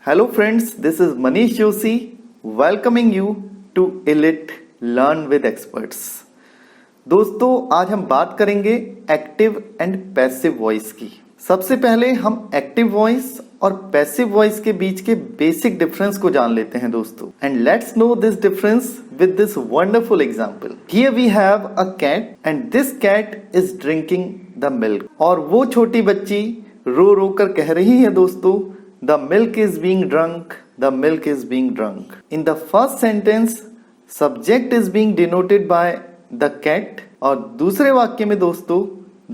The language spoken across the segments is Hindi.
Hello friends, this is Manish Joshi welcoming you to Elite Learn with Experts। दोस्तों आज हम बात करेंगे एक्टिव एंड पैसिव वॉइस की। सबसे पहले हम एक्टिव वॉइस और पैसिव वॉइस के बीच के बेसिक डिफरेंस को जान लेते हैं दोस्तों। And let's no this difference with this wonderful example. Here we have a cat and this cat is drinking the milk। और वो छोटी बच्ची रो रो कर कह रही है दोस्तों, the milk is being drunk, the milk is being drunk। In the first sentence, subject is being denoted by the cat और दूसरे वाक्य में दोस्तों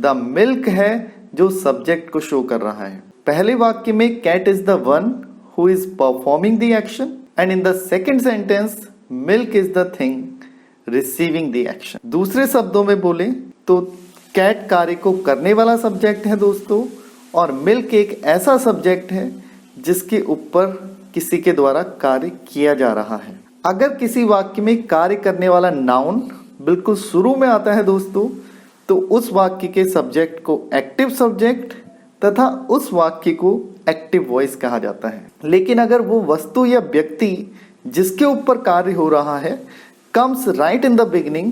the milk है जो सब्जेक्ट को शो कर रहा है। पहले वाक्य में cat is the one who is performing the action and in the second sentence milk is the thing receiving the action. दूसरे शब्दों में बोले तो कैट कार्य को करने वाला सब्जेक्ट है दोस्तों और मिल्क एक ऐसा सब्जेक्ट है जिसके ऊपर किसी के द्वारा कार्य किया जा रहा है। अगर किसी वाक्य में कार्य करने वाला नाउन बिल्कुल शुरू में आता है दोस्तों तो उस वाक्य के सब्जेक्ट को एक्टिव सब्जेक्ट तथा उस वाक्य को एक्टिव वॉइस कहा जाता है। लेकिन अगर वो वस्तु या व्यक्ति जिसके ऊपर कार्य हो रहा है comes right in the beginning,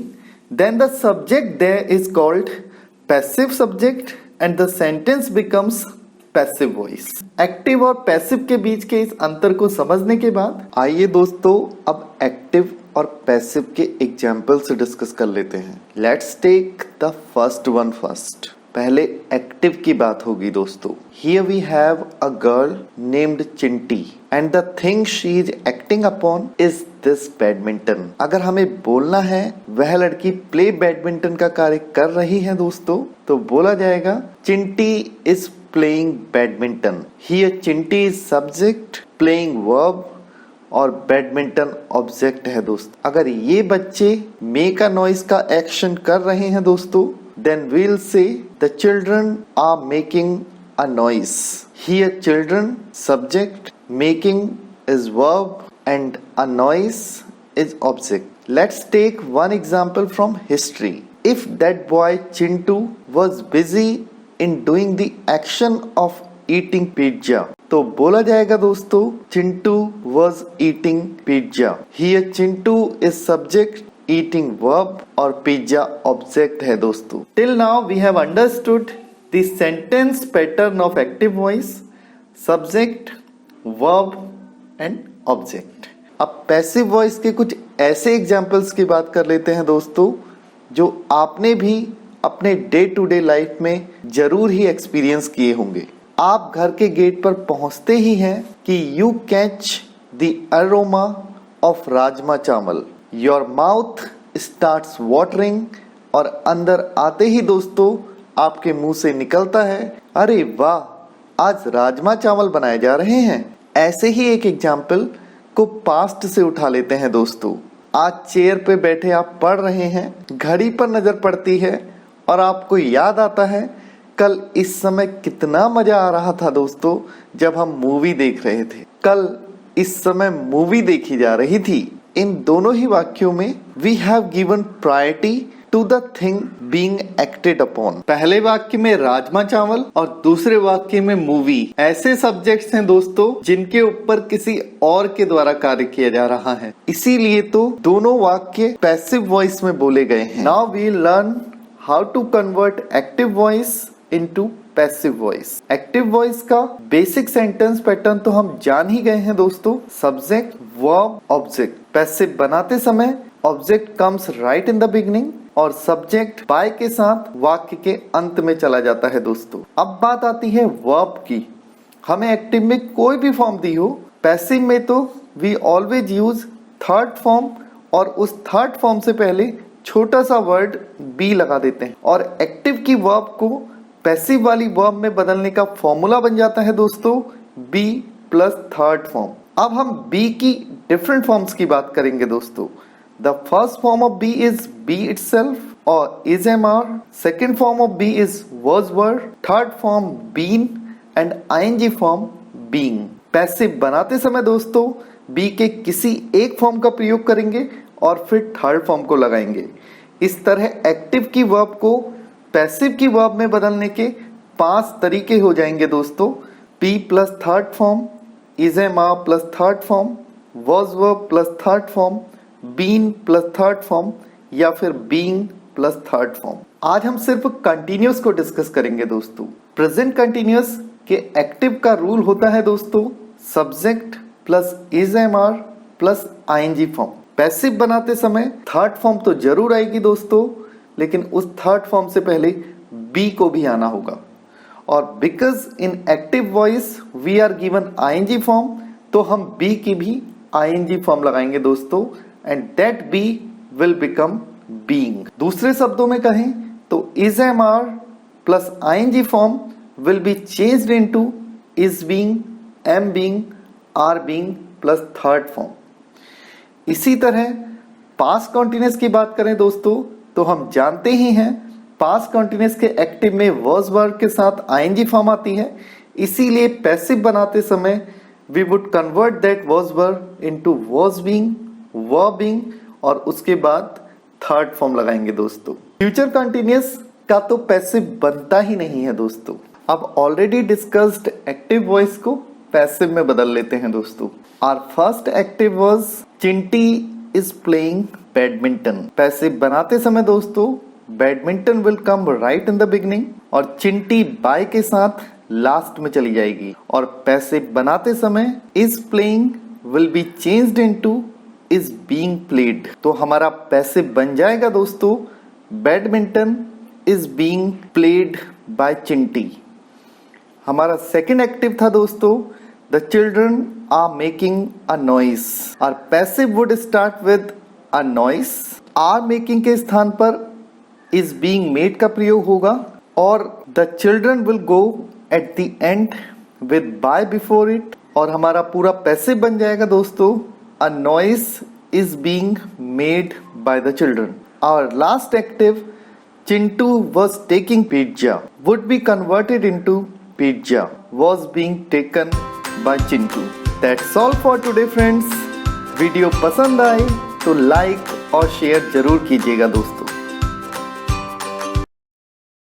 then the subject there is called passive subject and the sentence becomes passive voice। Active और पैसिव के बीच के इस अंतर को समझने के बाद आइए दोस्तों अब एक्टिव और पैसिव के एग्जाम्पल से डिस्कस कर लेते हैं। Let's take the first one first. पहले एक्टिव की बात होगी दोस्तों। Here we have a girl named चिंटी and the thing she is acting upon is this badminton। अगर हमें बोलना है वह लड़की प्ले बैडमिंटन का कार्य कर रही है दोस्तों तो बोला जाएगा चिंटी is playing badminton। Here चिंटी is subject, playing verb और बैडमिंटन ऑब्जेक्ट है दोस्तों। अगर ये बच्चे मेक अ नॉइज का एक्शन कर रहे हैं दोस्तों then we'll say the children are making a noise। Here children subject, making is verb and a noise is object। Let's take one example from history। If that boy Chintu was busy in doing the action of eating pizza तो बोला जाएगा दोस्तों Chintu was eating pizza। Here Chintu is subject, eating verb और पिज्जा ऑब्जेक्ट है दोस्तों। Till now we have understood the sentence pattern of active voice, subject, verb and object. अब पैसिव वॉइस के कुछ ऐसे एग्जांपल्स की बात कर लेते हैं दोस्तों जो आपने भी अपने डे टू डे लाइफ में जरूर ही एक्सपीरियंस किए होंगे। आप घर के गेट पर पहुंचते ही हैं कि you catch the aroma of rajma चावल, योर माउथ स्टार्ट्स वाटरिंग और अंदर आते ही दोस्तों आपके मुंह से निकलता है अरे वाह आज राजमा चावल बनाए जा रहे हैं। ऐसे ही एक एग्जाम्पल को पास्ट से उठा लेते हैं दोस्तों। आज चेयर पे बैठे आप पढ़ रहे हैं, घड़ी पर नजर पड़ती है और आपको याद आता है कल इस समय कितना मजा आ रहा था दोस्तों जब हम मूवी देख रहे थे, कल इस समय मूवी देखी जा रही थी। इन दोनों ही वाक्यों में we have given priority to the thing being acted upon. पहले वाक्य में राजमा चावल और दूसरे वाक्य में मूवी ऐसे सब्जेक्ट्स हैं दोस्तों जिनके ऊपर किसी और के द्वारा कार्य किया जा रहा है, इसीलिए तो दोनों वाक्य पैसिव वॉइस में बोले गए हैं। Now we learn how to convert active voice into passive voice. Active voice का बेसिक सेंटेंस पैटर्न तो हम जान ही गए हैं दोस्तों, सब्जेक्ट, वर्ब, ऑब्जेक्ट। पैसिव बनाते समय object comes right in the beginning और सब्जेक्ट बाय के साथ वाक्य के अंत में चला जाता है दोस्तों। अब बात आती है वर्ब की। हमें एक्टिव में कोई भी फॉर्म दी हो, पैसिव में तो we always use third form और उस थर्ड फॉर्म से पहले छोटा सा वर्ड बी लगा देते हैं और एक्टिव की वर्ब को पैसिव वाली वर्ब में बदलने का फॉर्मूला बन जाता है दोस्तों बी प्लस थर्ड फॉर्म। अब हम बी की डिफरेंट फॉर्म्स की बात करेंगे दोस्तों। The first form of be is be itself और is am are, second form of be is was were, third form been and ING form being. Passive बनाते समय दोस्तों बी के किसी एक फॉर्म का प्रयोग करेंगे और फिर थर्ड फॉर्म को लगाएंगे। इस तरह एक्टिव की वर्ब को पैसिव की वर्ब में बदलने के 5 तरीके हो जाएंगे दोस्तों। Be plus third form, is am are plus third form, was were plus third form, been plus third form या फिर being plus third form। आज हम सिर्फ कंटिन्यूस को डिस्कस करेंगे दोस्तों। प्रेजेंट कंटिन्यूस के एक्टिव का रूल होता है दोस्तों subject plus is am are plus ING form. Passive बनाते समय थर्ड फॉर्म तो जरूर आएगी दोस्तों, लेकिन उस थर्ड फॉर्म से पहले बी को भी आना होगा। और because in active voice we are given ING form, तो हम बी की भी आईएनजी फॉर्म लगाएंगे दोस्तों, and that be will become being. दूसरे शब्दों में कहें तो is am are plus ING form will be changed into is being, am being, are being plus third form. इसी तरह पास्ट कॉन्टिन्यूस की बात करें दोस्तों, तो हम जानते ही हैं पास्ट कॉन्टिन्यूस के एक्टिव में वर्ब वर्ब के साथ आईएनजी फॉर्म आती है, इसीलिए पैसिव बनाते समय we would convert that verb verb into was being, were being और उसके बाद थर्ड फॉर्म लगाएंगे दोस्तों। फ्यूचर कंटिन्यूस का तो पैसिव बनता ही नहीं है दोस्तों। अब ऑलरेडी डिस्कस्ड एक्टिव वॉइस को पैसिव में बदल लेते हैं दोस्तों। Our first active was Chinti is playing badminton. Passive बनाते समय दोस्तों badminton will come right in the beginning और चिंटी बाय के साथ लास्ट में चली जाएगी। और पैसिव बनाते समय is playing will be changed into is being played. तो हमारा पैसिव बन जाएगा दोस्तों badminton is being played by Chinti. हमारा सेकेंड एक्टिव था दोस्तों the children are making a noise. और passive would start with a noise, are making के स्थान पर इज बीइंग मेड का प्रयोग होगा और the children will go at the end with by before it और हमारा पूरा पैसिव बन जाएगा दोस्तों a noise is being made by the children. Our last active Chintu was taking pizza would be converted into pizza was being taken by Chintu। That's all for today friends। Video पसंद आए तो लाइक और शेयर जरूर कीजिएगा दोस्तों।